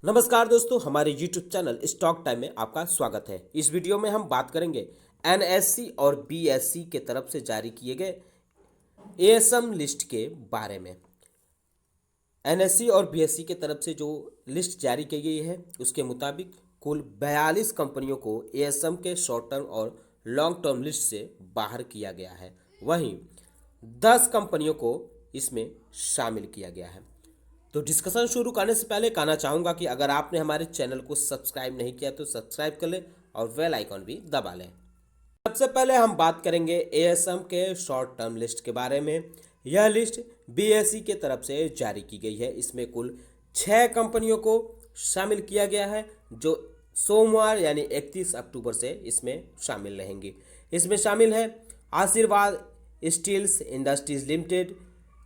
नमस्कार दोस्तों, हमारे YouTube चैनल स्टॉक टाइम में आपका स्वागत है। इस वीडियो में हम बात करेंगे NSE और BSE के तरफ से जारी किए गए ASM लिस्ट के बारे में। NSE और BSE के तरफ से जो लिस्ट जारी की गई है उसके मुताबिक कुल 42 कंपनियों को ASM के शॉर्ट टर्म और लॉन्ग टर्म लिस्ट से बाहर किया गया है। वहीं 10 कंपनियों को इसमें शामिल किया गया है। तो डिस्कशन शुरू करने से पहले कहना चाहूँगा कि अगर आपने हमारे चैनल को सब्सक्राइब नहीं किया तो सब्सक्राइब कर लें और बेल आइकॉन भी दबा लें। सबसे पहले हम बात करेंगे ASM के शॉर्ट टर्म लिस्ट के बारे में। यह लिस्ट BSE के तरफ से जारी की गई है। इसमें कुल 6 कंपनियों को शामिल किया गया है जो सोमवार यानी 31 अक्टूबर से इसमें शामिल रहेंगी। इसमें शामिल है Aashirwad steels industries limited,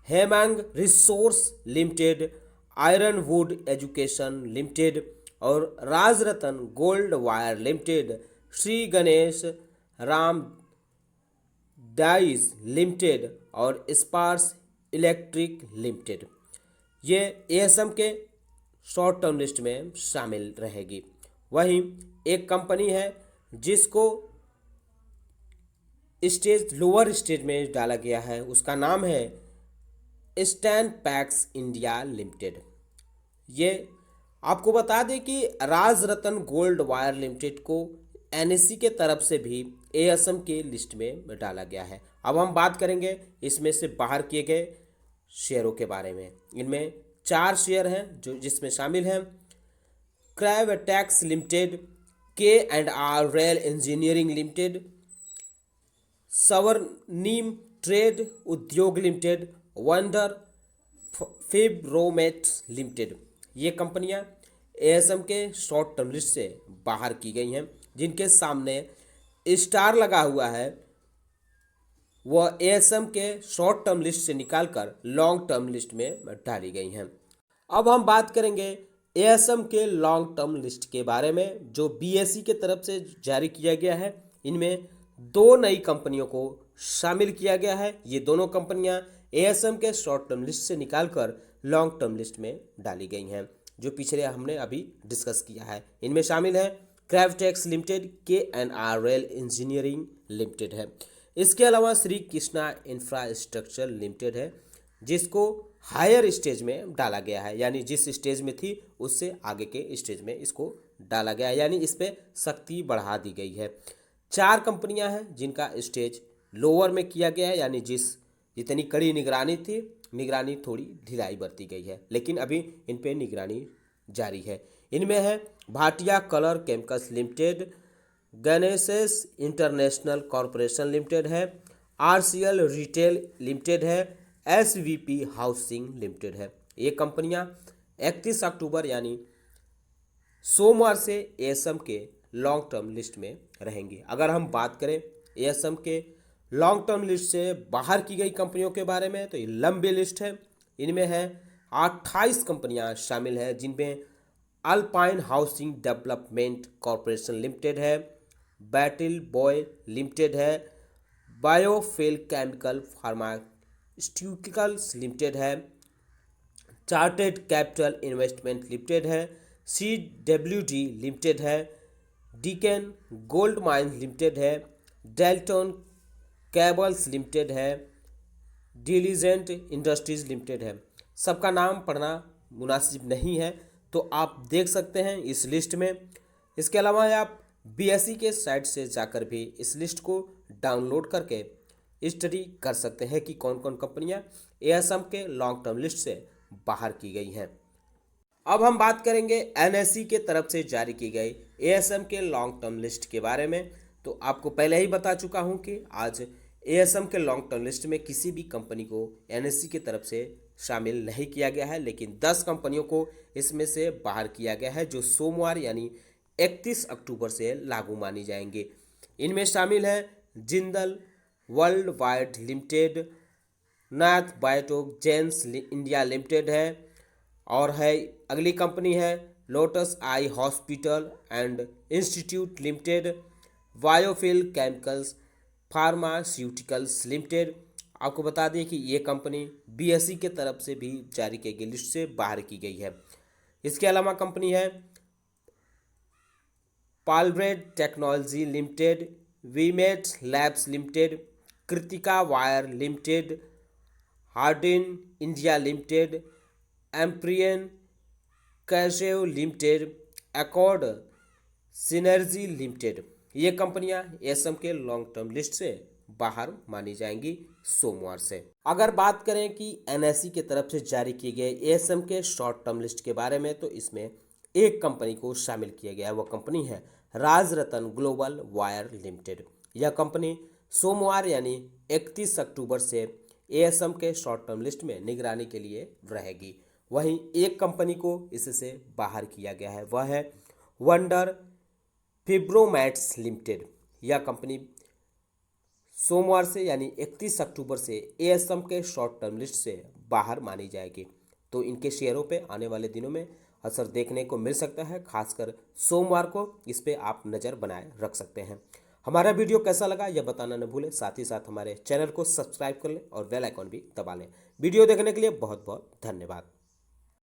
Hemang resource limited, iron wood education limited और Rajratan gold wire limited, Shri Ganesh Ram dies limited और स्पार्स इलेक्ट्रिक लिमिटेड। ये ASM के शॉर्ट टर्म लिस्ट में शामिल रहेगी। वहीं एक कंपनी है जिसको स्टेज लोअर स्टेज में डाला गया है, उसका नाम है ईस्टर्न पैक्स इंडिया लिमिटेड। ये आपको बता दें कि राजरतन गोल्ड वायर लिमिटेड को NSE के तरफ से भी ASM के लिस्ट में डाला गया है। अब हम बात करेंगे इसमें से बाहर किए गए शेयरों के बारे में। इनमें 4 शेयर हैं जो जिसमें शामिल हैं क्राइवेटैक्स limited, K&R rail engineering limited, Swarnim trade Udyog limited, wonder fibromat limited. ये कंपनियां ASM के शॉर्ट टर्म लिस्ट से बाहर की गई हैं। जिनके सामने स्टार लगा हुआ है वह ASM के शॉर्ट टर्म लिस्ट से निकालकर लॉन्ग टर्म लिस्ट में डाली गई हैं। अब हम बात करेंगे ASM के लॉन्ग टर्म लिस्ट के बारे में जो BSE के तरफ से जारी किया गया है। इनमें 2 नई कंपनियों को शामिल किया गया है। ये दोनों कंपनियां ASM के शॉर्ट टर्म लिस्ट से निकालकर लॉन्ग टर्म लिस्ट में डाली गई हैं जो पिछले हमने अभी डिस्कस किया है। इनमें शामिल है क्राइवेटैक्स limited, K&R rail engineering limited है। इसके अलावा श्री कृष्णा इंफ्रास्ट्रक्चर लिमिटेड है जिसको हायर स्टेज में डाला गया है, यानी जिस स्टेज में थी उससे आगे के स्टेज में इसको डाला गया है, यानी इस पर सख्ती बढ़ा दी गई है। 4 कंपनियां हैं जिनका स्टेज लोअर में किया गया है, यानी जितनी कड़ी निगरानी थी निगरानी थोड़ी ढिलाई बरती गई है, लेकिन अभी इन पे निगरानी जारी है। इनमें है भाटिया कलर केमिकल्स लिमिटेड, गणेशेस इंटरनेशनल कॉरपोरेशन लिमिटेड है, RCL रिटेल लिमिटेड है, SVP हाउसिंग लिमिटेड है। ये कंपनियां 31 अक्टूबर यानी सोमवार से ASM के लॉन्ग टर्म लिस्ट में रहेंगी। अगर हम बात करें ASM के लॉन्ग टर्म लिस्ट से बाहर की गई कंपनियों के बारे में तो ये लंबी लिस्ट है। इनमें है 28 कंपनियां शामिल हैं जिनमें alpine housing development corporation limited है, बैटल बॉय लिमिटेड है, बायोफिल केमिकल फार्मास्यूटिकल्स लिमिटेड है, चार्टेड कैपिटल इन्वेस्टमेंट लिमिटेड है, CWD लिमिटेड है, डिकेन गोल्ड माइंस लिमिटेड है, डेल्टन केबल्स लिमिटेड है, डिलीजेंट इंडस्ट्रीज लिमिटेड है। सबका नाम पढ़ना मुनासिब नहीं है तो आप देख सकते हैं इस लिस्ट में। इसके अलावा आप BSE के साइट से जाकर भी इस लिस्ट को डाउनलोड करके स्टडी कर सकते हैं कि कौन कौन कंपनियां ASM के लॉन्ग टर्म लिस्ट से बाहर की गई हैं। अब हम बात करेंगे NSE के तरफ से जारी की गई ASM के लॉन्ग टर्म लिस्ट के बारे में। तो आपको पहले ही बता चुका हूं कि आज ASM के लॉन्ग टर्म लिस्ट में किसी भी कंपनी को NSE की तरफ से शामिल नहीं किया गया है, लेकिन 10 कंपनियों को इसमें से बाहर किया गया है जो सोमवार यानी 31 अक्टूबर से लागू मानी जाएंगे। इनमें शामिल है जिंदल वर्ल्ड वाइड लिमिटेड, नाथ बायोटेक जेन्स इंडिया लिमिटेड है और है अगली कंपनी है lotus eye hospital and institute limited, बायोफिल chemicals pharmaceuticals limited. आपको बता दें कि ये कंपनी BSE के तरफ से भी जारी की गई लिस्ट से बाहर की गई है। इसके अलावा कंपनी है पालब्रेड टेक्नोलॉजी लिमिटेड, वीमेट labs limited, Kritika wire limited, हार्डिन इंडिया लिमिटेड, एम्प्रियन कैसेव लिमिटेड, एकॉर्ड सिनर्जी लिमिटेड। ये कंपनियां एएसएम के लॉन्ग टर्म लिस्ट से बाहर मानी जाएंगी सोमवार से। अगर बात करें कि एनएसई की तरफ से जारी किए गए एएसएम के शॉर्ट टर्म लिस्ट के बारे में, तो इसमें एक कंपनी को शामिल किया गया है। वह कंपनी है राजरतन ग्लोबल वायर लिमिटेड। यह कंपनी सोमवार यानी 31 अक्टूबर से एएसएम के शॉर्ट टर्म लिस्ट में निगरानी के लिए रहेगी। वहीं एक कंपनी को इससे बाहर किया गया है, वह है वंडर फिब्रोमैट्स लिमिटेड। यह कंपनी सोमवार से यानी 31 अक्टूबर से एएसएम के शॉर्ट टर्म लिस्ट से बाहर मानी जाएगी। तो इनके शेयरों पे आने वाले दिनों में असर देखने को मिल सकता है, खासकर सोमवार को इस पे आप नज़र बनाए रख सकते हैं। हमारा वीडियो कैसा लगा यह बताना न भूलें, साथ ही साथ हमारे चैनल को सब्सक्राइब कर लें और बेल आइकॉन भी दबा लें। वीडियो देखने के लिए बहुत बहुत धन्यवाद।